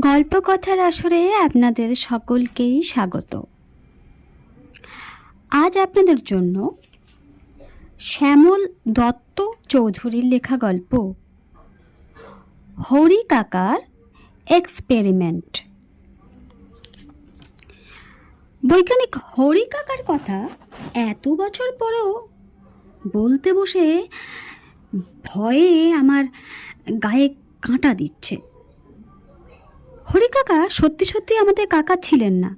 গল্প কথার আসরে আপনাদের সকলকেই স্বাগত। আজ আপনাদের জন্য শ্যামল দত্ত চৌধুরীর লেখা গল্প হরি কাকার এক্সপেরিমেন্ট। বৈজ্ঞানিক হরি কাকার কথা এত বছর পরেও বলতে বসে ভয়ে আমার গায়ে কাঁটা দিচ্ছে। হরি কাকা সত্যি সত্যি আমাদের কাকা ছিলেন না।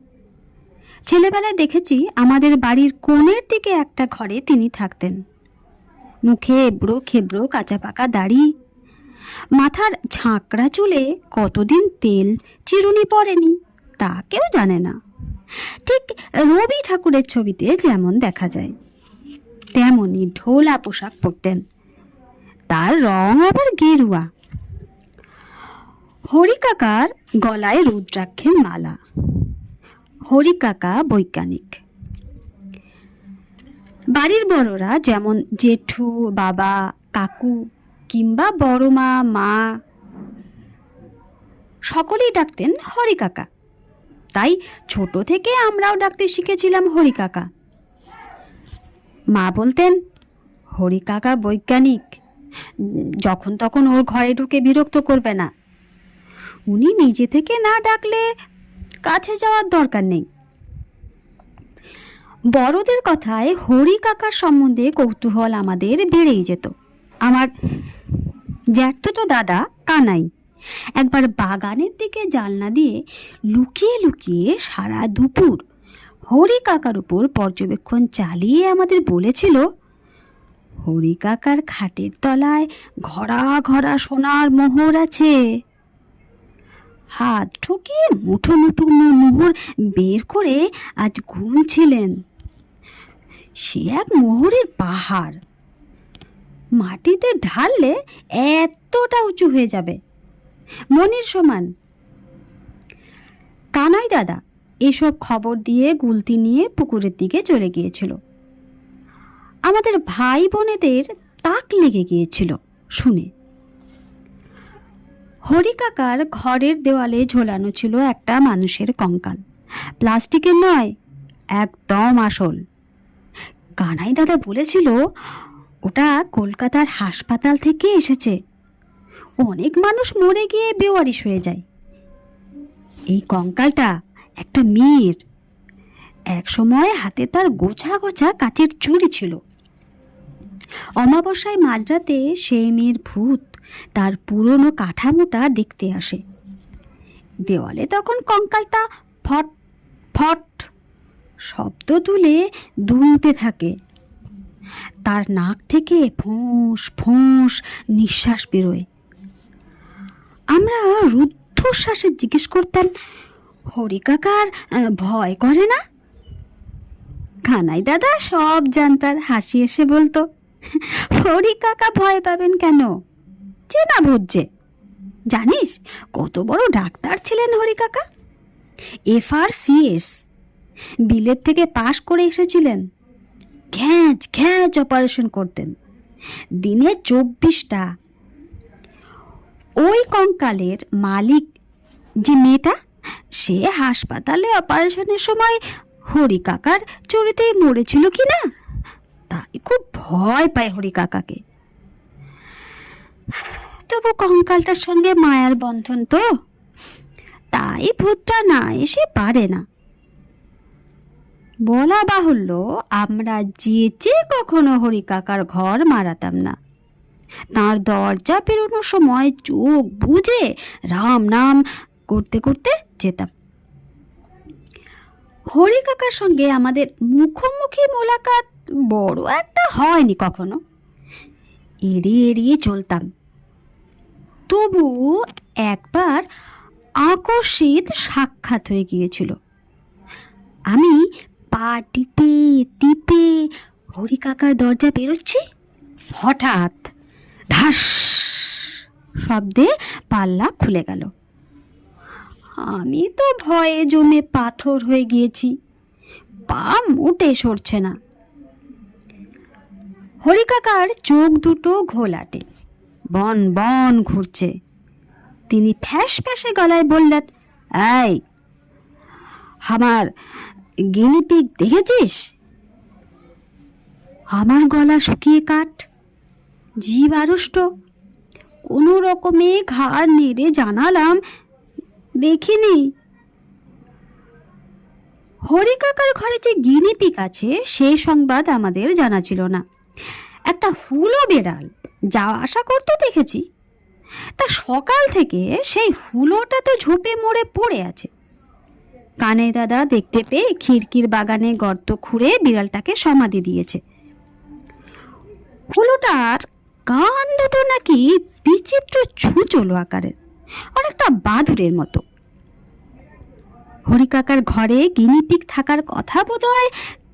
ছেলেবেলায় দেখেছি আমাদের বাড়ির কোণের দিকে একটা ঘরে তিনি থাকতেন। মুখে এবড়ো খেবড়ো কাঁচা পাকা দাড়ি, মাথার ঝাঁকড়া চুলে কতদিন তেল চিরুনি পড়েনি তা কেউ জানে না। ঠিক রবি ঠাকুরের ছবিতে যেমন দেখা যায় তেমনই ঢোলা পোশাক পরতেন, তার রং আবার গেরুয়া। হরি কাকার গলায় রুদ্রাক্ষের মালা। হরি কাকা বৈজ্ঞানিক। বাড়ির বড়রা যেমন জেঠু, বাবা, কাকু কিংবা বড় মা, মা সকলেই ডাকতেন হরি কাকা। তাই ছোট থেকে আমরাও ডাকতে শিখেছিলাম হরি কাকা। মা বলতেন হরি কাকা বৈজ্ঞানিক, যখন তখন ওর ঘরে ঢুকে বিরক্ত করবে না। উনি নিজে থেকে না ডাকলে কাছে যাওয়ার দরকার নেই। বড়দের কথায় হরি কাকার সম্বন্ধে কৌতূহল আমাদের বেড়েই যেত। আমার জ্যাঠতো দাদা কানাই একবার বাগানের দিকে জানলা দিয়ে লুকিয়ে লুকিয়ে সারা দুপুর হরি কাকার উপর পর্যবেক্ষণ চালিয়ে আমাদের বলেছিল, হরি কাকার খাটের তলায় ঘরা ঘরা সোনার মোহর আছে। হাত ঠুকিয়ে মুঠো মুঠো মোহর বের করে আজ গুনছিলেন। সে এক মোহরের পাহাড়, মাটিতে ঢাললে এতটা উঁচু হয়ে যাবে, মনির সমান। কানাই দাদা এসব খবর দিয়ে গুলতি নিয়ে পুকুরের দিকে চলে গিয়েছিল। আমাদের ভাই বোনেদের তাক লেগে গিয়েছিল শুনে। হরি কাকার ঘরের দেওয়ালে ঝোলানো ছিল একটা মানুষের কঙ্কাল, প্লাস্টিকের নয়, একদম আসল। কানাই দাদা বলেছিল ওটা কলকাতার হাসপাতাল থেকে এসেছে। অনেক মানুষ মরে গিয়ে বেওয়ারিশ হয়ে যায়। এই কঙ্কালটা একটা মেয়ের। এক সময় হাতে তার গোছা গোছা কাচের চুড়ি ছিল। অমাবস্যায় মাঝরাতে সেই মেয়ের ভূত তার পুরনো কাঠামোটা দেখতে আসে। দেওয়ালে তখন কঙ্কালটা ফট ফট শব্দ তুলে দুলতে থাকে। তার নাক থেকে ফোঁস ফোঁস নিঃশ্বাস বেরোয়। আমরা রুদ্ধশ্বাসে জিজ্ঞেস করতাম, হরি কাকার ভয় করে না? কানাই দাদা সব জানতার, হাসি এসে বলতো, হরি কাকা ভয় পাবেন কেন? চেনা ভুজছে। জানিস কত বড় ডাক্তার ছিলেন হরি কাকা? FRCS বিলেত থেকে পাশ করে এসেছিলেন। ঘ্যাঁচ ঘ্যাঁচ অপারেশন করতেন, দিনে 24টা। ওই কঙ্কালের মালিক যে মেয়েটা, সে হাসপাতালে অপারেশনের সময় হরি কাকার চুরিতেই মরেছিল কিনা, তাই খুব ভয় পায় হরি কাকাকে। তবু কঙ্কালটার সঙ্গে মায়ার বন্ধন তো, তাই ভূতটা না এসে পারে না। বলা বাহুল্য, আমরা যেচে কখনো হরি কাকার ঘর মারাতাম না। তার দরজা পেরোনোর সময় চোখ বুজে রাম নাম করতে করতে যেতাম। হরি কাকার সঙ্গে আমাদের মুখোমুখি মোলাকাত বড় একটা হয়নি কখনো, এড়িয়ে এড়িয়ে চলতাম। তবু একবার আকস্মিক সাক্ষাৎ হয়ে গিয়েছিল। আমি পা টিপে টিপে হরি কাকার দরজা পেরোচ্ছি, হঠাৎ ধাস শব্দে পাল্লা খুলে গেল। আমি তো ভয়ে জমে পাথর হয়ে গিয়েছি, পা মোটে সরছে না। হরি কাকার চোখ দুটো ঘোলাটে, বন বন ঘুরছে। তিনি ফ্যাঁস ফ্যাঁসে গলায় বললেন, এই, আমার গিনিপিগ দেখেছিস? আমার গলা শুকিয়ে কাঠ, জিভ আড়ষ্ট। কোনো রকমে ঘাড় নেড়ে জানালাম, দেখিনি। হরি কাকার ঘরে যে গিনিপিগ আছে সে সংবাদ আমাদের জানা ছিল না। একটা হুলো বেড়াল যাওয়া আসা করতে দেখেছি। তা সকাল থেকে সেই হুলোটা তো ঝোপে মরে পড়ে আছে। কানাই দাদা দেখতে পেয়ে খিড়কির বাগানে গর্ত খুঁড়ে বিড়ালটাকে সমাধি দিয়েছে। হুলোটার কান দুটো নাকি বিচিত্র ছুঁচলো আকারের, অনেকটা বাদুড়ের মতো। হরি কাকার ঘরে গিনিপিগ থাকার কথা বোধহয়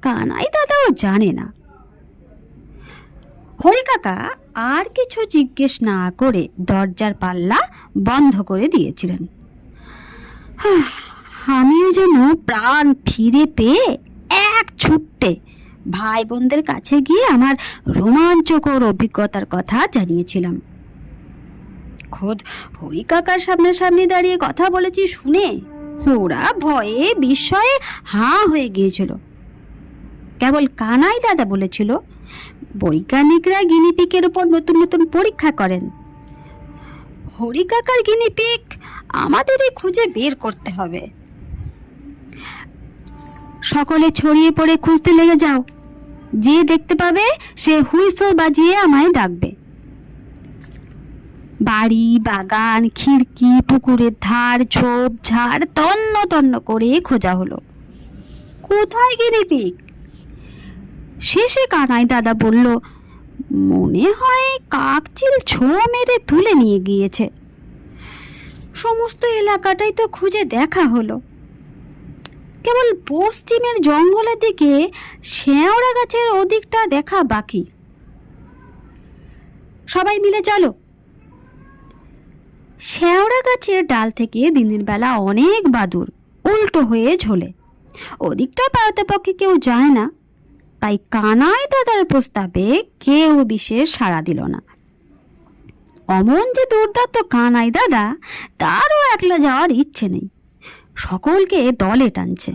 কানাই দাদাও জানে না। হরি কাকা আর কিছু জিজ্ঞেস না করে দরজার পাল্লা বন্ধ করে দিয়েছিলেন। আমিও যেন প্রাণ ফিরে পেয়ে এক ছুট্টে ভাই বোনদের কাছে গিয়ে আমার রোমাঞ্চকর অভিজ্ঞতার কথা জানিয়েছিলাম। খোদ হরি কাকার সামনাসামনি দাঁড়িয়ে কথা বলেছি শুনে ওরা ভয়ে বিস্ময়ে হাঁ হয়ে গিয়েছিল। কেবল কানাই দাদা বলেছিল, বৈজ্ঞানিকরা গিনিপিগের উপর নতুন নতুন পরীক্ষা করেন। হরি কাকার গিনিপিগ আমাদেরই খুঁজে বের করতে হবে। সকলে ছড়িয়ে পড়ে খুঁজতে লেগে যাও, যে দেখতে পাবে সে হুইসেল বাজিয়ে আমায় ডাকবে। বাড়ি, বাগান, খিড়কি, পুকুরের ধার, ঝোপ ঝাড় তন্ন তন্ন করে খোঁজা হলো। কোথায় গিনিপিগ? শেষে কানাই দাদা বলল, মনে হয় কাকচিল ছো মেরে তুলে নিয়ে গিয়েছে। সমস্ত এলাকাটাই তো খুঁজে দেখা হলো, কেবল পশ্চিমের জঙ্গলের দিকে শেওড়া গাছের ওদিকটা দেখা বাকি। সবাই মিলে চলো। শেওড়া গাছের ডাল থেকে দিনের বেলা অনেক বাদুড় উল্টো হয়ে ঝোলে, ওদিকটা পারতপক্ষে কেউ যায় না। তাই কানাই দাদার প্রস্তাবে কেউ বিশেষ সাড়া দিল না। অমন যে দুর্দান্ত কানাই দাদা, তারও একলা যাওয়ার ইচ্ছে নেই, সকলকে দলে টানছে।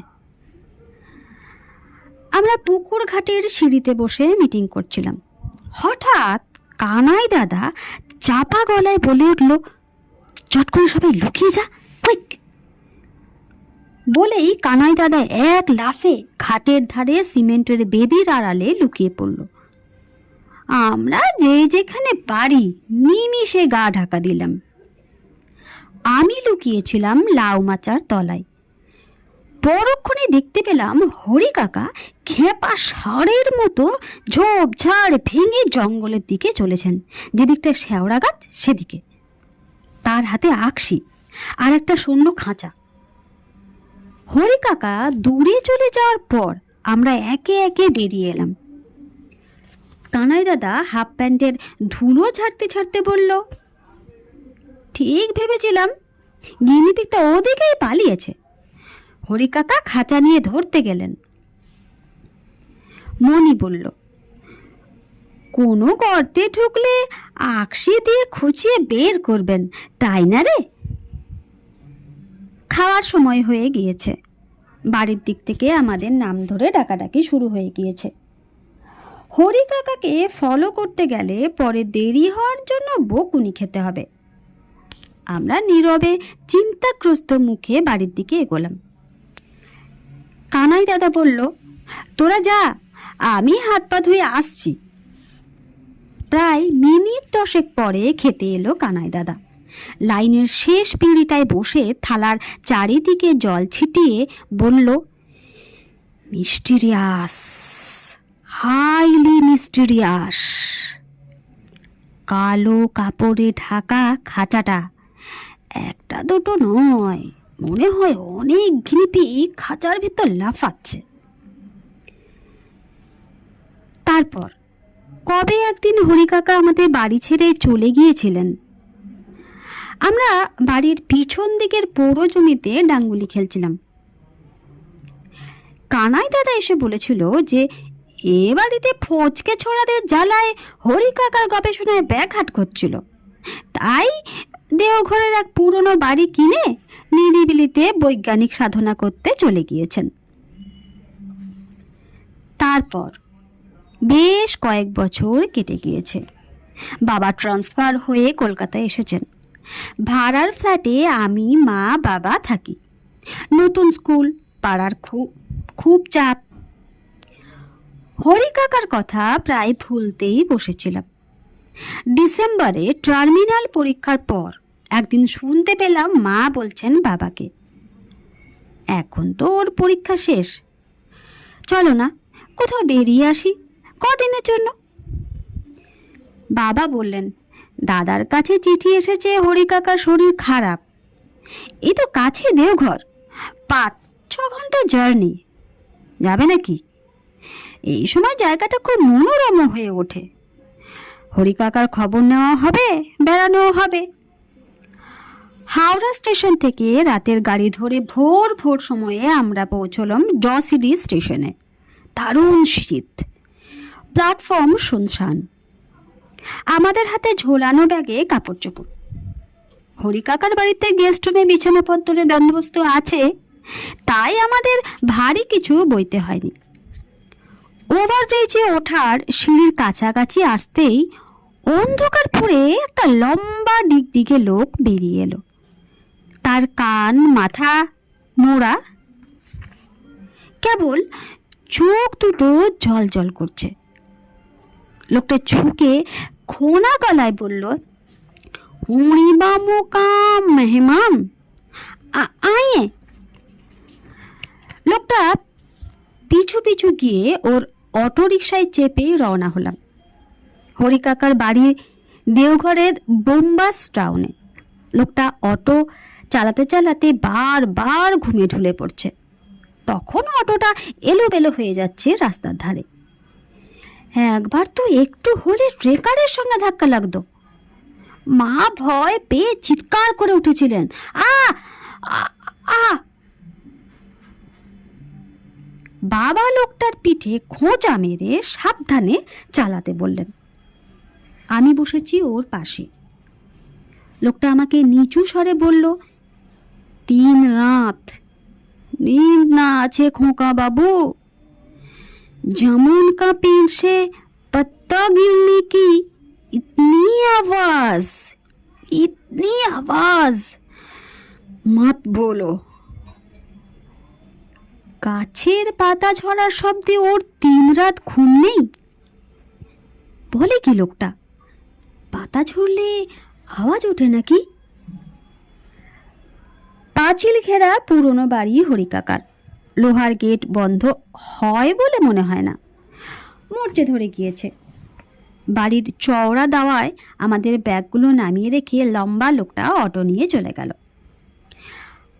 আমরা পুকুর ঘাটের সিঁড়িতে বসে মিটিং করছিলাম। হঠাৎ কানাই দাদা চাপা গলায় বলে উঠল, চট করে সবাই লুকিয়ে যা, কুইক। বলেই কানাই দাদা এক লাফে ঘাটের ধারে সিমেন্টের বেদির আড়ালে লুকিয়ে পড়ল। আমরা যে যেখানে পারি নিমিষে গা ঢাকা দিলাম। আমি লুকিয়েছিলাম লাউ মাচার তলায়। পরক্ষণে দেখতে পেলাম হরি কাকা খেপা ষাঁড়ের মতো ঝোপঝাড় ভেঙে জঙ্গলের দিকে চলেছেন, যেদিকটা শেওড়া গাছ সেদিকে। তার হাতে আকশি আর একটা শূন্য খাঁচা। হরি কাকা দূরে চলে যাওয়ার পর আমরা একে একে বেরিয়ে এলাম। কানাই দাদা হাফ প্যান্টের ধুলো ঝাড়তে ঝাড়তে বলল, ঠিক ভেবেছিলাম গিনিপিগটা ওদিকেই পালিয়েছে। হরি কাকা খাঁচা নিয়ে ধরতে গেলেন। মনি বলল, কোনো গর্তে ঢুকলে আকশি দিয়ে খুঁচিয়ে বের করবেন, তাই না রে? খাওয়ার সময় হয়ে গিয়েছে। বাড়ির দিক থেকে আমাদের নাম ধরে ডাকাডাকি শুরু হয়ে গিয়েছে। হরি কাকাকে ফলো করতে গেলে পরে দেরি হওয়ার জন্য বকুনি খেতে হবে। আমরা নীরবে চিন্তাগ্রস্ত মুখে বাড়ির দিকে এগোলাম। কানাই দাদা বলল, তোরা যা, আমি হাত পা ধুয়ে আসছি। প্রায় মিনিট 10 পরে খেতে এলো কানাই দাদা। লাইনের শেষ পিঁড়িটায় বসে থালার চারিদিকে জল ছিটিয়ে বলল, মিস্টিরিয়াস, হাইলি মিস্টিরিয়াস। কালো কাপড়ে ঢাকা খাঁচাটা একটা দুটো নয়, মনে হয় অনেক গিনিপিগ খাঁচার ভিতর লাফাচ্ছে। তারপর কবে একদিন হরি কাকা আমাদের বাড়ি ছেড়ে চলে গিয়েছিলেন। আমরা বাড়ির পিছন দিকের পৌর জমিতে ডাঙ্গুলি খেলছিলাম। কানাই দাদা এসে বলেছিল যে এ বাড়িতে ফচকে ছোড়াদের জ্বালায় হরি কাকার গবেষণায় ব্যাঘাত ঘটছিল। তাই দেওঘরের এক পুরনো বাড়ি কিনে নিরিবিলিতে বৈজ্ঞানিক সাধনা করতে চলে গিয়েছেন। তারপর বেশ কয়েক বছর কেটে গিয়েছে। বাবা ট্রান্সফার হয়ে কলকাতায় এসেছেন। ভাড়ার ফ্ল্যাটে আমি, মা, বাবা থাকি। নতুন স্কুল, পাড়ার খুব খুব চাপ। হরি কাকার কথা প্রায় ভুলতেই বসেছিলাম। ডিসেম্বরে টার্মিনাল পরীক্ষার পর একদিন শুনতে পেলাম মা বলছেন বাবাকে, এখন তো ওর পরীক্ষা শেষ, চলো না কোথাও বেরিয়ে আসি কদিনের জন্য। বাবা বললেন, দাদার কাছে চিঠি এসেছে, হরি কাকার শরীর খারাপ। এই তো কাছে দেওঘর, 5-6 ঘন্টা জার্নি, যাবে নাকি? এই সময় জায়গাটা খুব মনোরম হয়ে ওঠে। হরি কাকার খবর নেওয়া হবে, বেড়ানোও হবে। হাওড়া স্টেশন থেকে রাতের গাড়ি ধরে ভোর ভোর সময়ে আমরা পৌঁছলাম জসিডি স্টেশনে। দারুণ শীত, প্ল্যাটফর্ম শুনশান। আমাদের হাতে ঝোলানো ব্যাগে কাপড় চোপড়। হরি কাকার বাড়িতে গেস্ট রুমে বিছানাপত্রের বন্দোবস্ত আছে, তাই আমাদের ভারী কিছু বইতে হয়নি। ওভারব্রিজে ওঠার সিঁড়ির কাছাকাছি আসতেই অন্ধকার ফুঁড়ে একটা লম্বা ডিগডিগে লোক বেরিয়ে এলো। তার কান মাথা মোড়া, কেবল চোখ দুটো জল জল করছে। লোকটা ঝুঁকে খোনা গলায় বলল, হরিবা মোকাম মেহমান আয়ে। লোকটা পিছু পিছু গিয়ে ওর অটো রিকশায় চেপে রওনা হলাম। হরি কাকার বাড়ি দেওঘরের বোম্বাস টাউনে। লোকটা অটো চালাতে চালাতে বারবার ঘুমে ঢুলে পড়ছে। তখন অটোটা এলোবেলো হয়ে যাচ্ছে রাস্তার ধারে। একবার তো একটু হলে ট্রেকারের সঙ্গে ধাক্কা লাগতো। মা ভয় পেয়ে চিৎকার করে উঠেছিলেন, আ আ। বাবা লোকটার পিঠে খোঁচা মেরে সাবধানে চালাতে বললেন। আমি বসেছি ওর পাশে। লোকটা আমাকে নিচু স্বরে বলল, 3 রাত नींद ना আছে খোকা বাবু, जामुन का पेड़ से पत्ता गिरने की इतनी आवाज मत बोलो। গাছের পাতা ঝরার শব্দে ওর 3 রাত ঘুম নেই? বলে কি লোকটা? পাতা ঝরলে আওয়াজ ওঠে নাকি? পাঁচিল ঘেরা পুরনো বাড়ি হরি কাকার। লোহার গেট বন্ধ হয় বলে মনে হয় না, মরচে ধরে গিয়েছে। বাড়ির চওড়া দাওয়ায় আমাদের ব্যাগগুলো নামিয়ে রেখে লম্বা লোকটা অটো নিয়ে চলে গেল।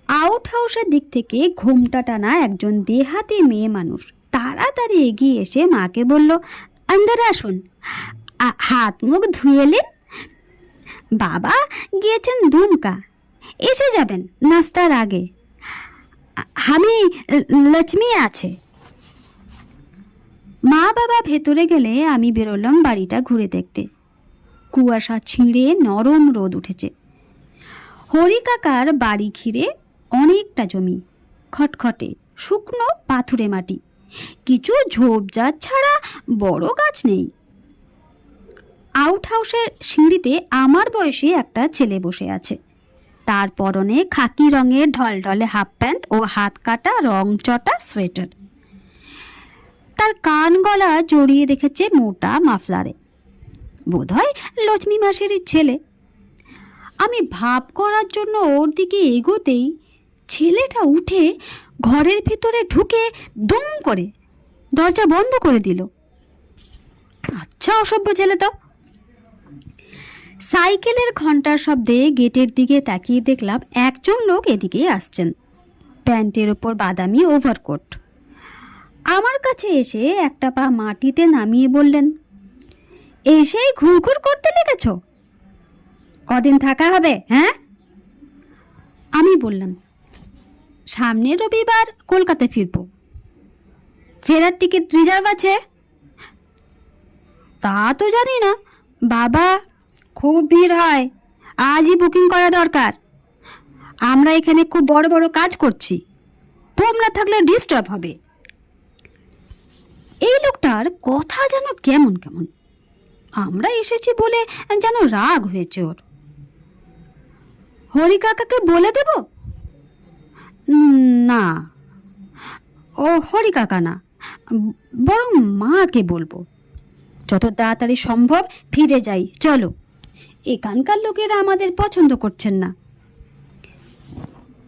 আউট হাউসের দিক থেকে ঘোমটা টানা একজন দেহাতি মেয়ে মানুষ তাড়াতাড়ি এগিয়ে এসে মাকে বলল, আন্দার আসুন, হাত মুখ ধুয়ে এলেন? বাবা গিয়েছেন দুমকা, এসে যাবেন নাস্তার আগে। আমি লক্ষ্মী আছে। মা বাবা ভেতরে গেলে আমি বেরোলাম বাড়িটা ঘুরে দেখতে। কুয়াশা ছিঁড়ে নরম রোদ উঠেছে। হরি কাকার বাড়ি ঘিরে অনেকটা জমি, খটখটে শুকনো পাথুরে মাটি, কিছু ঝোপঝাড় ছাড়া বড় গাছ নেই। আউট হাউসের সিঁড়িতে আমার বয়সী একটা ছেলে বসে আছে। তার পরনে খাকি রঙের ঢলঢলে হাফ প্যান্ট ও হাত কাটা রং চটা সোয়েটার। তার কান গলা জড়িয়ে রেখেছে মোটা মাফলারে। বোধহয় লক্ষ্মী মাসেরই ছেলে। আমি ভাব করার জন্য ওর দিকে এগোতেই ছেলেটা উঠে ঘরের ভেতরে ঢুকে দুম করে দরজা বন্ধ করে দিল। আচ্ছা অসভ্য ছেলে তো। সাইকেলের ঘন্টার শব্দে গেটের দিকে তাকিয়ে দেখলাম একজন লোক এদিকেই আসছেন। প্যান্টের ওপর বাদামি ওভারকোট। আমার কাছে এসে একটা পা মাটিতে নামিয়ে বললেন, এসেই ঘুরঘুর করতে লেগেছ? কদিন থাকা হবে? হ্যাঁ, আমি বললাম, সামনের রবিবার কলকাতায় ফিরব। ফেরার টিকিট রিজার্ভ আছে? তা তো জানি না, বাবা খুব ভিড় হয়, আজই বুকিং করা দরকার। আমরা এখানে খুব বড় বড় কাজ করছি, তোমরা থাকলে ডিস্টার্ব হবে। এই লোকটার কথা যেন কেমন কেমন। আমরা এসেছি বলে যেন রাগ হয়েছে ওর। হরি কাকাকে বলে দেব? না, ও হরি কাকা না, বরং মাকে বলবো। যত তাড়াতাড়ি সম্ভব ফিরে যাই, চলো। এখানকার লোকেরা আমাদের পছন্দ করছেন না।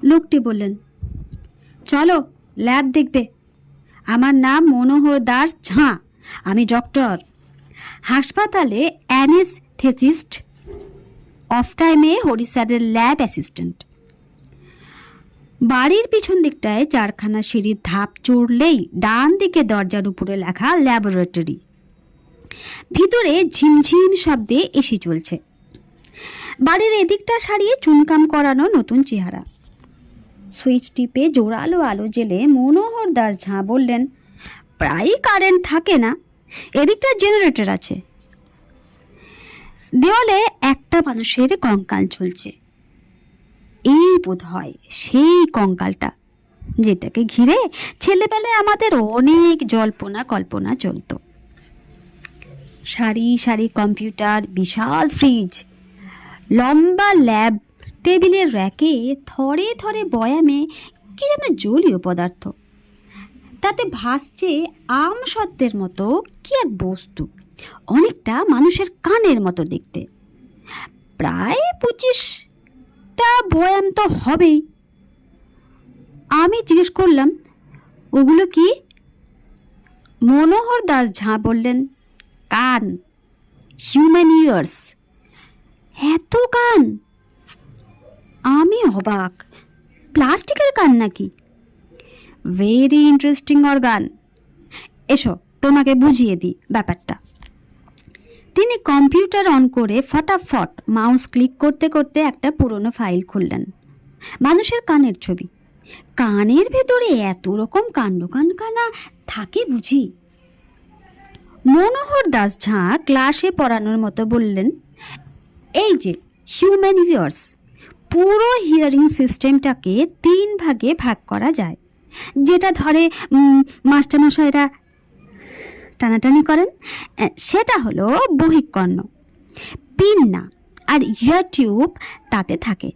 লোকটি বললেন, চলো ল্যাব দেখবে। আমার নাম মনোহর দাস ঝাঁ, আমি ডক্টর, হাসপাতালে অ্যানেস্থেসিস্ট, অফ টাইমে হরি স্যারের ল্যাব অ্যাসিস্ট্যান্ট। বাড়ির পিছন দিকটায় 4খানা সিঁড়ির ধাপ চড়লেই ডান দিকে দরজার উপরে লেখা ল্যাবরেটরি। ভিতরে ঝিমঝিম শব্দে এসি চলছে। বাড়ির এদিকটা সারিয়ে চুনকাম করানো নতুন চেহারা। সুইচ টিপে জোরালো আলো জেলে মনোহর দাস ঝাঁ বললেন, প্রায়ই কারেন্ট থাকে না, এদিকটা জেনারেটর আছে। দেওয়ালে একটা মানুষের কঙ্কাল ঝুলছে। এই বোধ হয় সেই কঙ্কালটা যেটাকে ঘিরে ছেলেবেলায় আমাদের অনেক জল্পনা কল্পনা চলত। সারি সারি কম্পিউটার, বিশাল ফ্রিজ, লম্বা ল্যাব টেবিলের র্যাকে থরে থরে বয়ামে কি যেন জলীয় পদার্থ, তাতে ভাসছে আমসত্ত্বের মতো কি এক বস্তু, অনেকটা মানুষের কানের মতো দেখতে। প্রায় 25টা বয়াম তো হবেই। আমি জিজ্ঞেস করলাম, ওগুলো কি? মনোহর দাস ঝাঁ বললেন, কান, হিউম্যান ইয়ার্স। এত কান! আমি অবাক, প্লাস্টিকের কান নাকি? Very interesting organ. এসো তোমাকে বুঝিয়ে দিই ব্যাপারটা। তিনি কম্পিউটার অন করে ফটাফট মাউস ক্লিক করতে করতে একটা পুরনো ফাইল খুললেন। মানুষের কানের ছবি। কানের ভেতরে এত রকম কাণ্ড কারখানা থাকে বুঝি? মনোহর দাস ঝাঁ ক্লাসে পড়ানোর মতো বললেন, এই যে হিউম্যান ইয়ার্স, পুরো হিয়ারিং সিস্টেমটাকে 3 ভাগে ভাগ করা যায়। যেটা ধরে মাস্টারমশাইরা টানাটানি করেন, সেটা হলো বহিঃকর্ণ, পিন্না আর ইয়ার টিউব তাতে থাকে।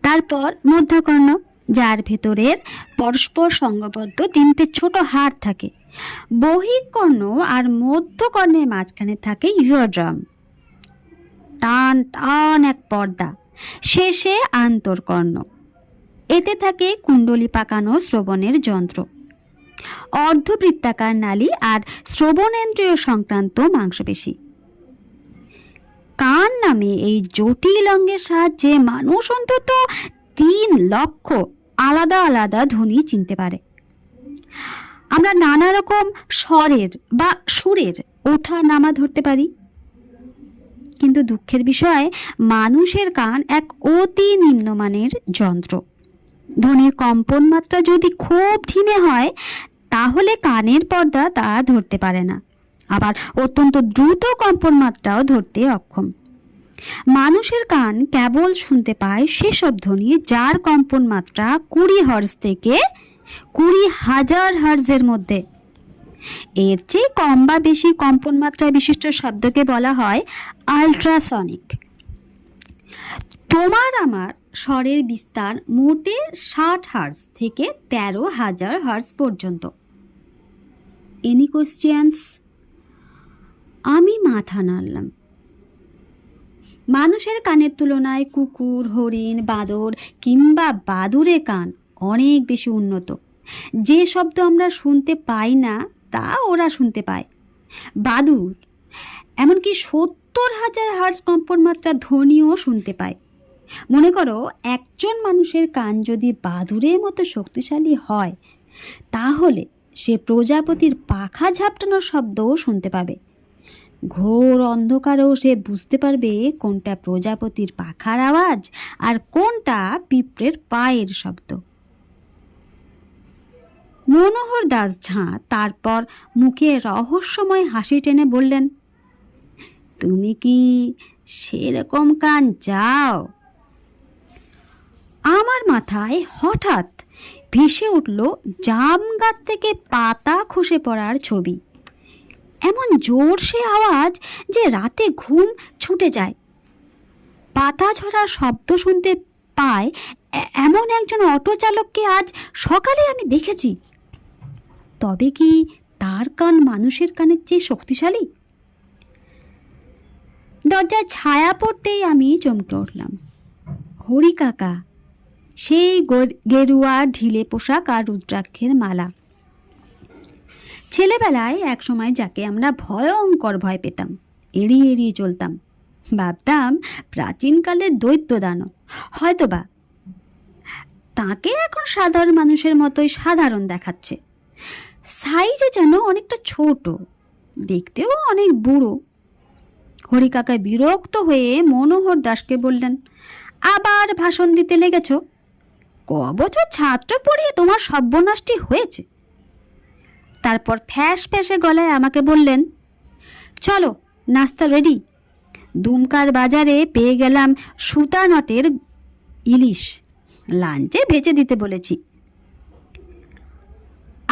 তারপর মধ্যকর্ণ, যার ভেতরের পরস্পর সংঘবদ্ধ 3টে ছোট হাড় থাকে। বহিঃকর্ণ আর মধ্যকর্ণের মাঝখানে থাকে ইয়ারড্রাম, টান টান এক পর্দা। শেষে আন্তর্কর্ণ, এতে থাকে কুণ্ডলী পাকানো শ্রবণের যন্ত্র, অর্ধবৃত্তাকার নালী আর শ্রবণেন্দ্রিয় সংক্রান্ত মাংসপেশি। কান নামে এই জটিল অঙ্গের সাহায্যে মানুষ অন্তত 3 লক্ষ আলাদা আলাদা ধ্বনি চিনতে পারে। আমরা নানা রকম স্বরের বা সুরের ওঠা নামা ধরতে পারি। কিন্তু দুঃখের বিষয়, মানুষের কান এক অতি নিম্নমানের যন্ত্র। ধ্বনির কম্পন মাত্রা যদি খুব ধিমে হয় তাহলে কানের পর্দা তা ধরতে পারে না, আবার অত্যন্ত দ্রুত কম্পন মাত্রাও ধরতে অক্ষম। মানুষের কান কেবল শুনতে পায় সেসব ধ্বনি যার কম্পন মাত্রা 20 হার্জ থেকে 20,000 হার্জের মধ্যে। এর চেয়ে কম বা বেশি কম্পন মাত্রা বিশিষ্ট শব্দকে বলা হয় আল্ট্রাসনিক। তোমার আমার স্বরের বিস্তার মোটে 60 হার্জ থেকে 13,000 হার্জ পর্যন্ত। Any questions? আমি মাথা নাড়লাম। মানুষের কানের তুলনায় কুকুর, হরিণ, বাঁদর কিংবা বাদুড়ের কান অনেক বেশি উন্নত। যে শব্দ আমরা শুনতে পাই না তা ওরা শুনতে পায়। বাদুড় এমনকি 70,000 হার্জ কম্পন মাত্রা ধ্বনিও শুনতে পায়। মনে করো, একজন মানুষের কান যদি বাদুড়ের মতো শক্তিশালী হয় তাহলে সে প্রজাপতির পাখা ঝাপটানোর শব্দও শুনতে পাবে। ঘোর অন্ধকারেও সে বুঝতে পারবে কোনটা প্রজাপতির পাখার আওয়াজ আর কোনটা পিঁপড়ের পায়ের শব্দ। মনোহর দাস ঝাঁ তারপর মুখে রহস্যময় হাসি টেনে বললেন, তুমি কি সেরকম কান চাও। আমার মাথায় হঠাৎ ভেসে উঠল জাম গাছ থেকে পাতা খসে পড়ার ছবি। এমন জোরসে আওয়াজ যে রাতে ঘুম ছুটে যায়। পাতা ঝরার শব্দ শুনতে পায় এমন একজন অটো চালককে আজ সকালে আমি দেখেছি। তবে কি তার কান মানুষের কানের চেয়ে শক্তিশালী? দরজায় ছায়া পড়তেই আমি চমকে উঠলাম। হরি কাকা, সেই গেরুয়া ঢিলে পোশাক আর রুদ্রাক্ষের মালা। ছেলেবেলায় একসময় যাকে আমরা ভয়ঙ্কর ভয় পেতাম, এড়িয়ে এড়িয়ে চলতাম, ভাবতাম প্রাচীনকালের দৈত্য দানব হয়তোবা। তাকে এখন সাধারণ মানুষের মতোই সাধারণ দেখাচ্ছে। সাইজে যেন অনেকটা ছোট, দেখতেও অনেক বুড়ো। হরি কাকা বিরক্ত হয়ে মনোহর দাসকে বললেন, আবার ভাষণ দিতে লেগেছ? ক বছর ছাত্র পড়িয়ে তোমার সর্বনাশটি হয়েছে। তারপর ফ্যাঁস ফ্যাঁসে গলায় আমাকে বললেন, চলো নাস্তা রেডি। দুমকার বাজারে পেয়ে গেলাম সুতানটের ইলিশ, লাঞ্চে ভেজে দিতে বলেছি।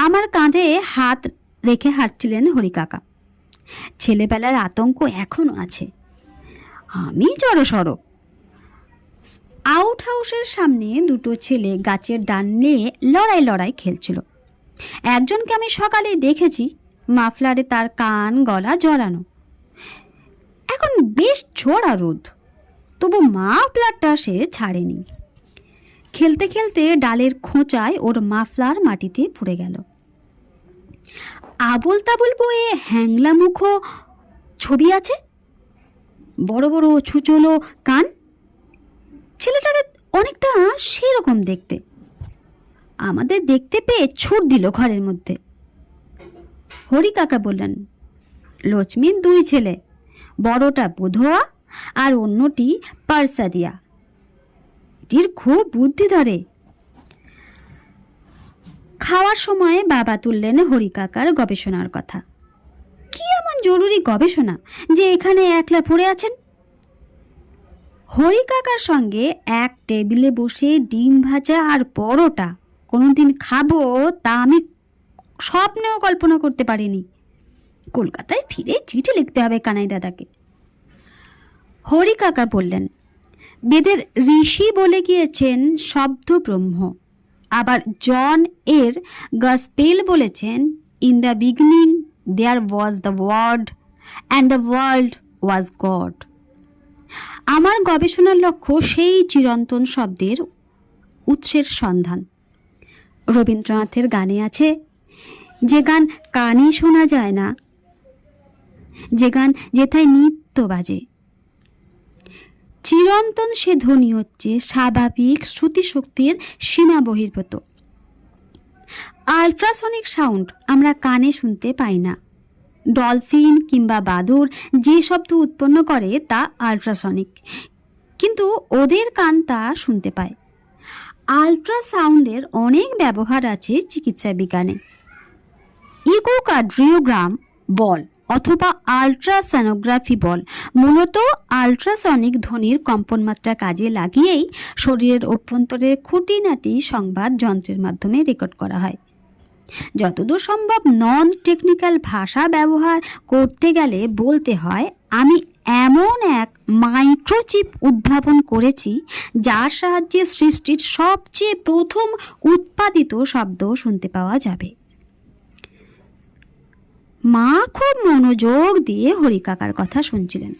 আমার কাঁধে হাত রেখে হাঁটছিলেন হরি কাকা। ছেলেবেলার আতঙ্ক এখনো আছে। আমি জড়সড়। আউট হাউসের সামনে দুটো ছেলে গাছের ডাল নিয়ে লড়াই খেলছিল। একজনকে আমি সকালে দেখেছি, মাফলারে তার কান গলা জড়ানো। এখন বেশ ঝোড়া রোদ, তবু মাফলারটা সে ছাড়েনি। খেলতে খেলতে ডালের খোঁচায় ওর মাফলার মাটিতে পড়ে গেল। আবল তাবল বয়ে হ্যাংলা মুখ ছবি আছে, বড় বড় ছুচলো কান। ছেলেটাকে অনেকটা সেরকম দেখতে। আমাদের দেখতে পেয়ে ছুট দিল ঘরের মধ্যে। হরি কাকা বললেন, লক্ষ্মীর দুই ছেলে, বড়টা বুধোয়া আর অন্যটি পারসাদিয়া। এটির খুব বুদ্ধি ধরে। খাওয়ার সময় বাবা তুললেন হরি কাকার গবেষণার কথা। কি এমন জরুরি গবেষণা যে এখানে একলা পড়ে আছেন? হরি কাকার সঙ্গে এক টেবিলে বসে ডিম ভাজা আর পরোটা কোনোদিন খাবো তা আমি স্বপ্নেও কল্পনা করতে পারিনি। কলকাতায় ফিরে চিঠি লিখতে হবে কানাই দাদাকে। হরি কাকা বললেন, বেদের ঋষি বলে গিয়েছেন শব্দ ব্রহ্ম। আবার জন এর গসপেল বলেছেন, in the beginning there was the word and the world was God. আমার গবেষণার লক্ষ্য সেই চিরন্তন শব্দের উৎসের সন্ধান। রবীন্দ্রনাথের গানে আছে, যে গান কানে শোনা যায় না, যে গান যেথায় নিত্য বাজে। চিরন্তন সে ধ্বনি হচ্ছে স্বাভাবিক শ্রুতিশক্তির সীমা বহির্ভূত। আলট্রাসনিক সাউন্ড আমরা কানে শুনতে পাই না। ডলফিন কিংবা বাদুড় যে শব্দ উৎপন্ন করে তা আলট্রাসনিক, কিন্তু ওদের কান তা শুনতে পায়। আলট্রাসাউন্ডের অনেক ব্যবহার আছে চিকিৎসা বিজ্ঞানে। ইকোকার্ডিওগ্রাম বল অথবা আলট্রাসনোগ্রাফি বল মূলত আলট্রাসনিক ধ্বনির কম্পনমাত্রা কাজে লাগিয়েই শরীরের অভ্যন্তরের খুঁটিনাটি সংবাদ যন্ত্রের মাধ্যমে রেকর্ড করা হয়। যতদূর সম্ভব নন টেকনিক্যাল ভাষা ব্যবহার করতে গেলে বলতে হয়, আমি এমন এক মাইক্রোচিপ উদ্ভাবন করেছি যার সাহায্যে সৃষ্টির সবচেয়ে প্রথম উৎপাদিত শব্দ শুনতে পাওয়া যাবে। মা খুব মনোযোগ দিয়ে হরি কাকার কথা শুনছিলেন।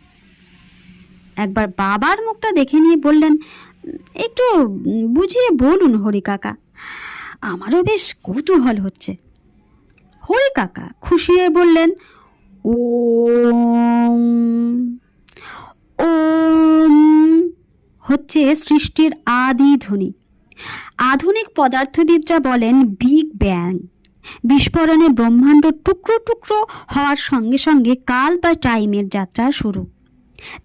একবার বাবার মুখটা দেখে নিয়ে বললেন, একটু বুঝিয়ে বলুন হরি কাকা, আমারও বেশ কৌতূহল হচ্ছে। হরি কাকা খুশি হয়ে বললেন, ওম। ওম হচ্ছে সৃষ্টির আদি ধ্বনি। আধুনিক পদার্থবিদরা বলেন বিগ ব্যাং। বিস্ফোরণে ব্রহ্মাণ্ড টুকরো টুকরো হওয়ার সঙ্গে সঙ্গে কাল বা টাইমের যাত্রা শুরু।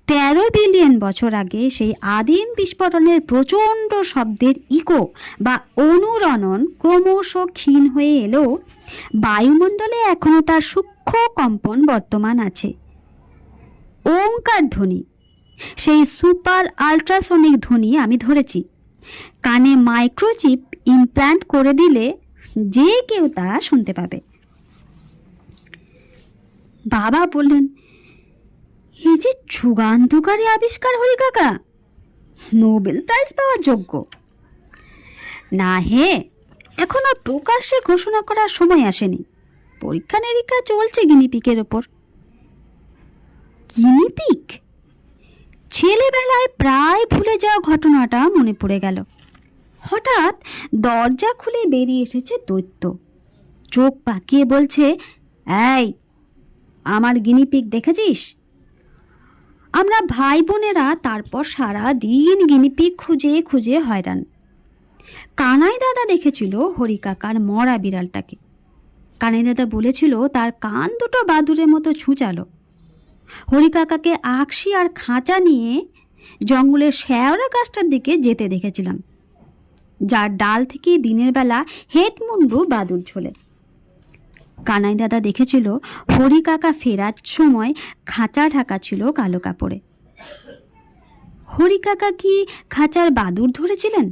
13 বিলিয়ন বছর আগে সেই আদিম বিস্ফোরণের প্রচণ্ড শব্দের ইকো বা অনুরণন ক্রমশ ক্ষীণ হয়ে এলেও বায়ুমণ্ডলে এখনও তার সূক্ষ্ম কম্পন বর্তমান আছে। ওঙ্কার ধ্বনি সেই সুপার আল্ট্রাসনিক ধ্বনি আমি ধরেছি। কানে মাইক্রোচিপ ইমপ্ল্যান্ট করে দিলে যে কেউ তা শুনতে পাবে। বাবা বললেন, এই যে যুগান্তকারী আবিষ্কার হরি কাকা, নোবেল প্রাইজ পাওয়ার যোগ্য। না হে, এখনো প্রকাশ্যে ঘোষণা করার সময় আসেনি। পরীক্ষা নিরীক্ষা চলছে গিনিপিকের ওপর। গিনিপিক? ছেলেবেলায় প্রায় ভুলে যাওয়া ঘটনাটা মনে পড়ে গেল। হঠাৎ দরজা খুলে বেরিয়ে এসেছে দৈত্য। চোখ পাকিয়ে বলছে, এই, আমার গিনিপিক দেখেছিস? আমরা ভাই বোনেরা তারপর সারা দিন গিনিপিক খুঁজে খুঁজে হয়রান। কানাই দাদা দেখেছিল হরি কাকার মরা বিড়ালটাকে। কানাই দাদা বলেছিল তার কান দুটো বাদুরের মতো ছুঁচালো। হরি কাকাকে আকশি আর খাঁচা নিয়ে জঙ্গলের শেওড়া গাছটার দিকে যেতে দেখেছিলাম, যার ডাল থেকে দিনের বেলা হেটমুন্ডু বাদুর ঝোলে। কানাই দাদা দেখেছিল হরি কাকা ফেরার সময় খাঁচা ঢাকা ছিল কালো কাপড়ে। হরি কাকা কি খাঁচার বাদুর ধরেছিলেন?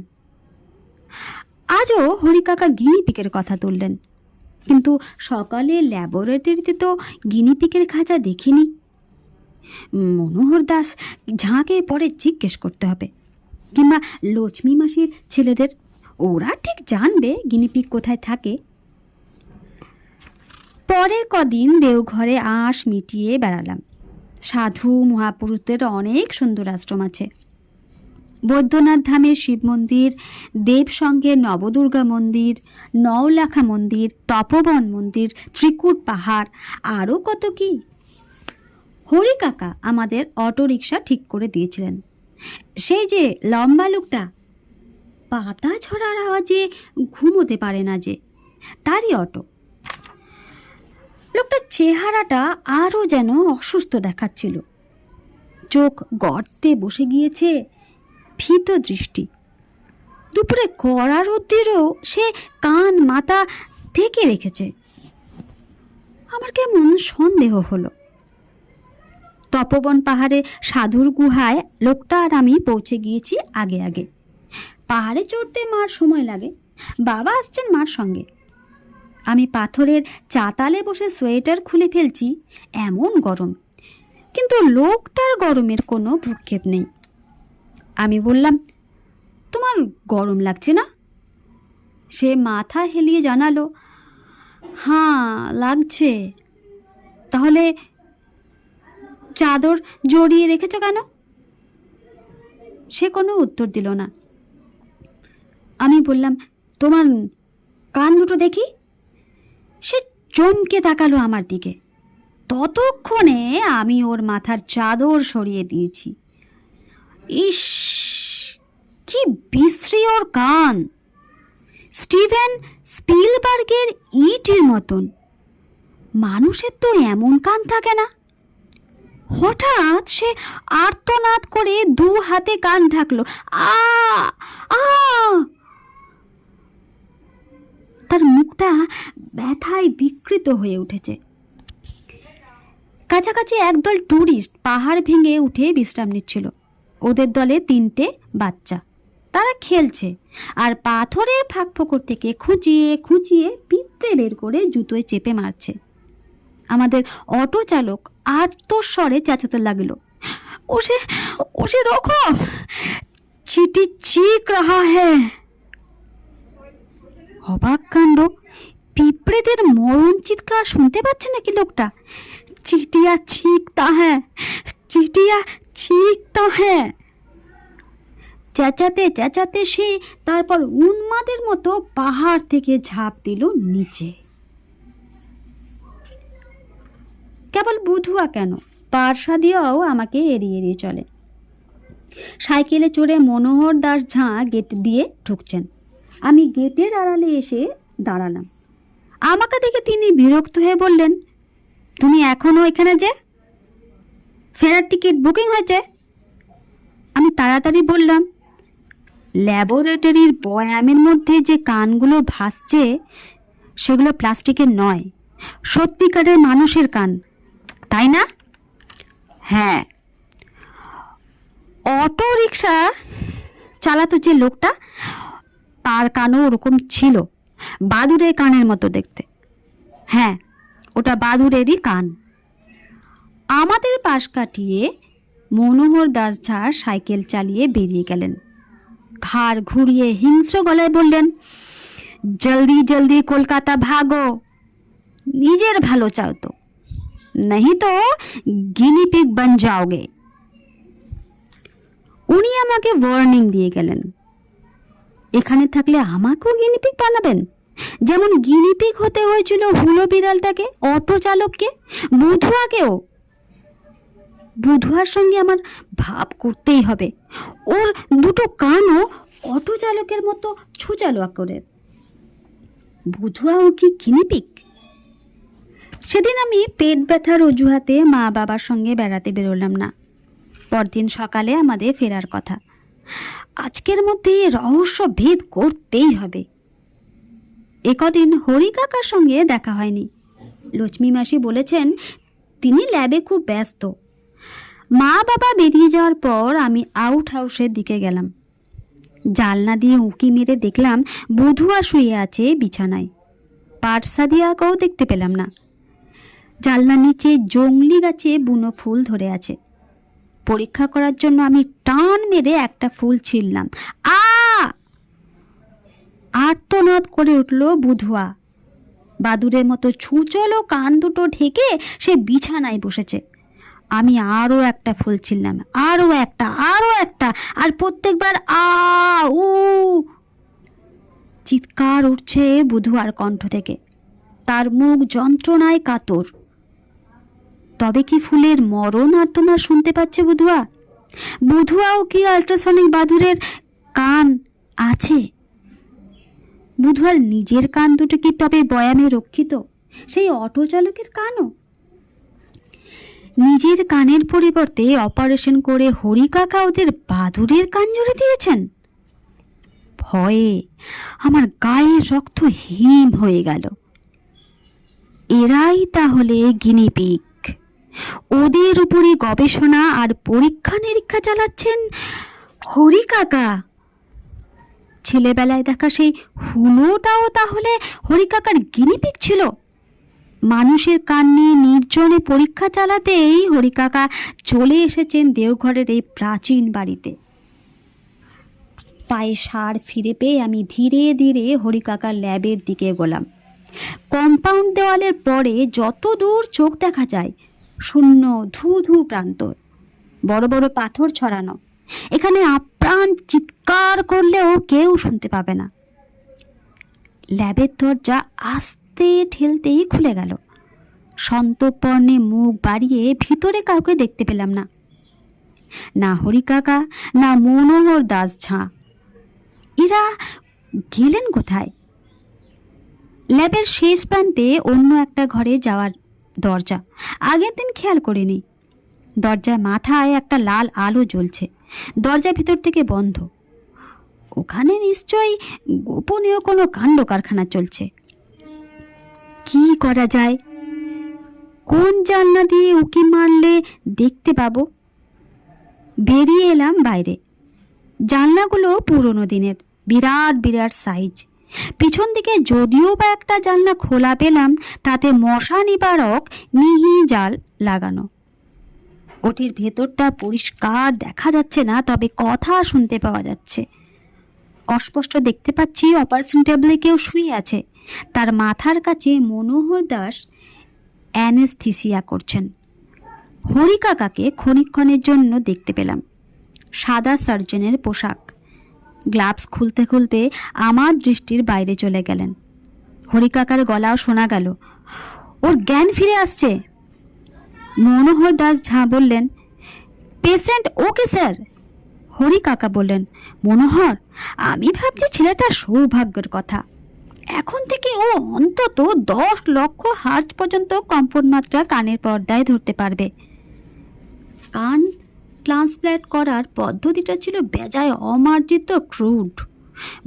আজও হরি কাকা গিনিপিকের কথা তুললেন, কিন্তু সকালে ল্যাবরেটরিতে তো গিনিপিকের খাঁচা দেখিনি। মনোহর দাস ঝাঁকে পরে জিজ্ঞেস করতে হবে, কিংবা লক্ষ্মী মাসির ছেলেদের, ওরা ঠিক জানবে গিনিপিক কোথায় থাকে। পরের কদিন দেওঘরে আঁশ মিটিয়ে বেড়ালাম। সাধু মহাপুরুষদের অনেক সুন্দর আশ্রম আছে। বৈদ্যনাথ ধামের শিব মন্দির, দেবসঙ্গের নবদুর্গা মন্দির, নওলাখা মন্দির, তপবন মন্দির, ত্রিকুট পাহাড়, আরও কত কি। হরি কাকা আমাদের অটো রিক্সা ঠিক করে দিয়েছিলেন। সেই যে লম্বা লোকটা, পাতা ঝরার আওয়াজে ঘুমোতে পারে না যে, তারই অটো। লোকটার চেহারাটা আরও যেন অসুস্থ দেখাচ্ছিল। চোখ গর্তে বসে গিয়েছে, ভীত দৃষ্টি। দুপুরে কড়া রোদ্রেও সে কান মাথা ঢেকে রেখেছে। আমার কেমন সন্দেহ হলো। তপবন পাহাড়ে সাধুর গুহায় লোকটা আর আমি পৌঁছে গিয়েছি আগে আগে। পাহাড়ে চড়তে মার সময় লাগে, বাবা আসছেন মার সঙ্গে। আমি পাথরের চাতালে বসে সোয়েটার খুলে ফেলছি, এমন গরম, কিন্তু লোকটার গরমের কোনো ভ্রুক্ষেপ নেই। আমি বললাম, তোমার গরম লাগছে না? সে মাথা হেলিয়ে জানালো, হ্যাঁ লাগছে। তাহলে চাদর জড়িয়ে রেখেছ কেন? সে কোনো উত্তর দিল না। আমি বললাম, তোমার কান দুটো দেখি। সে চমকে তাকালো আমার দিকে। ততক্ষণে আমি ওর মাথার চাদর সরিয়ে দিয়েছি। ইস, কি বিশ্রী ওর কান! স্টিভেন স্পিলবার্গের ইটির মতন। মানুষের তো এমন কান থাকে না। হঠাৎ সে আর্তনাদ করে দু হাতে কান ঢাকলো। আ আ তার মুখটা ব্যথায় বিকৃত হয়ে উঠেছে। কাছাকাছি একদল ট্যুরিস্ট পাহাড় ভেঙে উঠে বিশ্রাম নিচ্ছিল। ওদের দলে 3টে বাচ্চা। তারা খেলছে আর পাথরের ফাঁক ফোকর থেকে খুঁচিয়ে খুঁচিয়ে পিঁপড়ে বের করে জুতোয় চেপে মারছে। আমাদের অটো চালক আর্তস্বরে চেঁচাতে লাগলো, ওসে রোকো, চিটি চিক রাহা হ্যায়। অবাক কাণ্ড, পিঁপড়েদের মরণ চিৎকার শুনতে পাচ্ছে নাকি লোকটা? চিটিয়া চিকতা হ্যাঁ, চিটিয়া চিকতা হ্যাঁ। চেঁচাতে চেঁচাতে সে তারপর উন্মাদের মতো পাহাড় থেকে ঝাঁপ দিল নিচে। কেবল বুধুয়া কেন, পার্ষাদিয়াও আমাকে এড়িয়ে এড়িয়ে চলে। সাইকেলে চড়ে মনোহর দাস ঝাঁ গেট দিয়ে ঢুকছেন। আমি গেটের আড়ালে এসে দাঁড়ালাম। আমাকে দেখে তিনি বিরক্ত হয়ে বললেন, তুমি এখনো এখানে যে? ফেরার টিকিট বুকিং হয়েছে? আমি তাড়াতাড়ি বললাম, ল্যাবরেটরির বয়ামের মধ্যে যে কানগুলো ভাসছে সেগুলো প্লাস্টিকের নয়, সত্যিকারের মানুষের কান, তাই না? হ্যাঁ। অটো রিক্সা চালাতো যে লোকটা, তার কানও ওরকম ছিল, বাদুড়ের কানের মতো দেখতে। হ্যাঁ, ওটা বাদুড়েরই কান। আমাদের পাশ কাটিয়ে মনোহর দাস ঝা সাইকেল চালিয়ে বেরিয়ে গেলেন। ঘাড় ঘুরিয়ে হিংস্র গলায় বললেন, জলদি জলদি কলকাতা ভাগো, নিজের ভালো চাও তো, नहीं তো গিনি পিগ বন যাওগে। উনি আমাকে ওয়ার্নিং দিয়ে গেলেন, এখানে থাকলে আমাকেও গিনিপিগ বানাবেন, যেমন গিনিপিগ হতে হয়েছিল হুলো বিড়ালটাকে, অটো চালককে, বুধুয়াকেও। বুধুয়ার সঙ্গে আমার ভাব করতেই হবে, ওর দুটো কানও অটো চালকের মতো ছুচালো করে। বুধুয়াও কি গিনিপিগ? সেদিন আমি পেট ব্যথার অজুহাতে মা বাবার সঙ্গে বেড়াতে বেরোলাম না। পরদিন সকালে আমাদের ফেরার কথা। আজকের মধ্যে রহস্য ভেদ করতেই হবে। একদিন হরি কাকার সঙ্গে দেখা হয়নি। লক্ষ্মী মাসি বলেছেন তিনি ল্যাবে খুব ব্যস্ত। মা বাবা বেরিয়ে যাওয়ার পর আমি আউট হাউসের দিকে গেলাম। জানলা দিয়ে উঁকি মেরে দেখলাম বুধুয়া শুয়ে আছে বিছানায়। পাটসাদিয়াকেও দেখতে পেলাম না। জানলার নিচে জংলি গাছে বুনো ফুল ধরে আছে। পরীক্ষা করার জন্য আমি টান মেরে একটা ফুল ছিঁড়লাম। আর্তনাদ করে উঠল বুধুয়া। বাদুরের মতো ছুঁচলো কান দুটো ঢেকে সে বিছানায় বসেছে। আমি আরও একটা ফুল ছিঁড়লাম, আরও একটা, আর প্রত্যেকবার আ উ চিৎকার উঠছে বুধুয়ার কণ্ঠ থেকে। তার মুখ যন্ত্রণায় কাতর। তবে কি ফুলের মরণ আর্তনাদ শুনতে পাচ্ছে বুধুয়া? বুধুয়াও কি আল্ট্রাসনিক বাদুরের কান আছে? বুধুয়ার নিজের কান দুটো কি তবে বয়ামে রক্ষিত, সেই অটো চালকের কানও? নিজের কানের পরিবর্তে অপারেশন করে হরি কাকা ওদের বাদুরের কান জুড়ে দিয়েছেন। ভয়ে আমার গায়ের রক্ত হিম হয়ে গেল। এরাই তাহলে গিনিপিগ, ওদের উপরে গবেষণা আর পরীক্ষা নিরীক্ষা চালাচ্ছেন হরি কাকা। ছেলেবেলায় দেখা সেই হুলোটাও তাহলে হরি কাকার গিনিপিগ ছিল। মানুষের কান নিয়ে নির্জনে পরীক্ষা চালাতেই হরি কাকা চলে এসেছেন দেওঘরের এই প্রাচীন বাড়িতে। পায়ে সার ফিরে পেয়ে আমি ধীরে ধীরে হরি কাকার ল্যাবের দিকে এগোলাম। কম্পাউন্ড দেওয়ালের পরে যত দূর চোখ দেখা যায় শূন্য ধু ধু প্রান্তর, বড় বড় পাথর ছড়ানো। এখানে আপ্রাণ চিৎকার করলেও কেউ শুনতে পাবে না। ল্যাবের দরজা আস্তে ঠেলতেই খুলে গেল। সন্তর্পণে মুখ বাড়িয়ে ভিতরে কাউকে দেখতে পেলাম না। না হরি কাকা, না মনোহর দাস ঝা। এরা গেলেন কোথায়? ল্যাবের শেষ প্রান্তে অন্য একটা ঘরে যাওয়ার দরজা। আগের দিন খেয়াল করিনি। দরজার মাথায় একটা লাল আলো জ্বলছে। দরজা ভিতর থেকে বন্ধ। ওখানে নিশ্চয়ই গোপনীয় কোনো কাণ্ড কারখানা চলছে। কি করা যায়? কোন জানলা দিয়ে উকি মারলে দেখতে পাবো? বেরিয়ে এলাম বাইরে। জানলাগুলো পুরনো দিনের, বিরাট বিরাট সাইজ। পিছন দিকে যদিও বা একটা জানলা খোলা পেলাম, তাতে মশা নিবারক মিহি জাল লাগানো। ওটির ভেতরটা পরিষ্কার দেখা যাচ্ছে না, তবে কথা শুনতে পাওয়া যাচ্ছে। অস্পষ্ট দেখতে পাচ্ছি অপারেশন টেবিলে কেউ শুয়ে আছে। তার মাথার কাছে মনোহর দাস অ্যানেস্থিসিয়া করছেন। হরি কাকাকে ক্ষণিকক্ষণের জন্য দেখতে পেলাম। সাদা সার্জনের পোশাক, গ্লাভস খুলতে খুলতে আমার দৃষ্টির বাইরে চলে গেলেন। হরি কাকার গলাও শোনা গেল, ওর জ্ঞান ফিরে আসছে। মনোহর দাস ঝা বললেন, পেশেন্ট ওকে স্যার। হরি কাকা বললেন, মনোহর, আমি ভাবছি ছেলেটার সৌভাগ্যের কথা। এখন থেকে ও অন্তত 10 লক্ষ হার্জ পর্যন্ত কম্পন মাত্রা কানের পর্দায় ধরতে পারবে। কান ট্রান্সপ্ল্যান্ট করার পদ্ধতিটা ছিল বেজায় অমার্জিত, ক্রুড।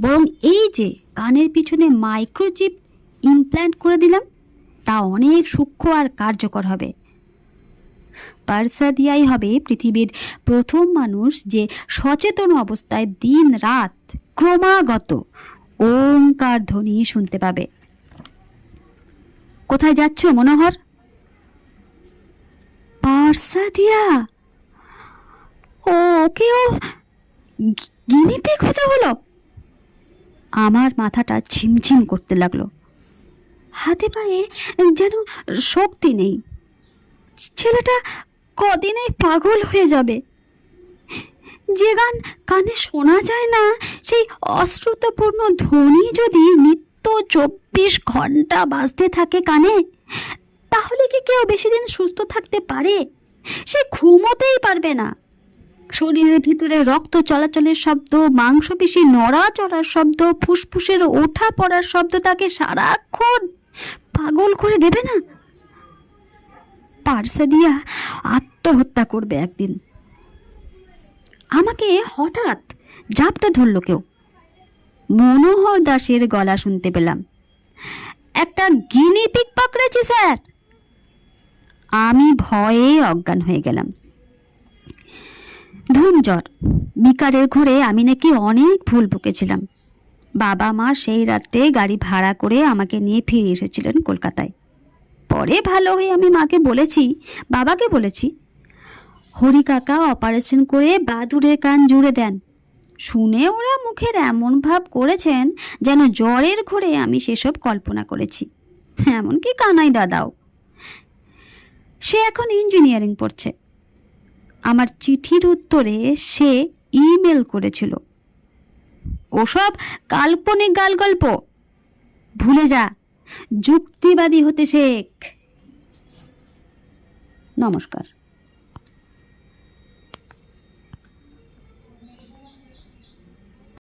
বরং এই যে কানের পিছনে মাইক্রোচিপ ইমপ্ল্যান্ট করে দিলাম, তা অনেক সূক্ষ্ম আর কার্যকর হবে। পারসাদিয়াই হবে পৃথিবীর প্রথম মানুষ যে সচেতন অবস্থায় দিন রাত ক্রমাগত ওঙ্কার ধ্বনি শুনতে পাবে। কোথায় যাচ্ছ মনোহর? পারসাদিয়া? ওকেও গিনিপিগ হতে হলো? আমার মাথাটা ঝিমঝিম করতে লাগলো, হাতে পায়ে যেন শক্তি নেই। ছেলেটা কদিনেই পাগল হয়ে যাবে। যে গান কানে শোনা যায় না, সেই অশ্রুতপূর্ণ ধ্বনি যদি নিত্য 24 ঘন্টা বাজতে থাকে কানে, তাহলে কি কেউ বেশি দিন সুস্থ থাকতে পারে? সে ঘুমোতেই পারবে না। শরীরের ভিতরে রক্ত চলাচলের শব্দ, মাংসপেশি নড়াচড়ার শব্দ, ফুসফুসের ওঠা পড়ার শব্দ তাকে সারাক্ষণ পাগল করে দেবে না? পারসাদিয়া আত্মহত্যা করবে একদিন। আমাকে হঠাৎ ঝাপটা ধরল কেউ। মনোহর দাসের গলা শুনতে পেলাম। একটা গিনিপিগ পাকড়েছি স্যার। আমি ভয়ে অজ্ঞান হয়ে গেলাম। ধুমঝড় বিকারের ঘরে আমি নাকি অনেক ভুল বকেছিলাম। বাবা মা সেই রাত্রে গাড়ি ভাড়া করে আমাকে নিয়ে ফিরে এসেছিলেন কলকাতায়। পরে ভালো হয়ে আমি মাকে বলেছি, বাবাকে বলেছি, হরি কাকা অপারেশন করে বাদুড়ের কান জুড়ে দেন। শুনে ওরা মুখের এমন ভাব করেছেন যেন জ্বরের ঘরে আমি সেসব কল্পনা করেছি। এমনকি কানাই দাদাও। সে এখন ইঞ্জিনিয়ারিং পড়ছে। আমার চিঠির উত্তরে সে ইমেল করেছিল, ওসব কাল্পনিক গালগল্প ভুলে যা, যুক্তিবাদী হতে শেখ। নমস্কার।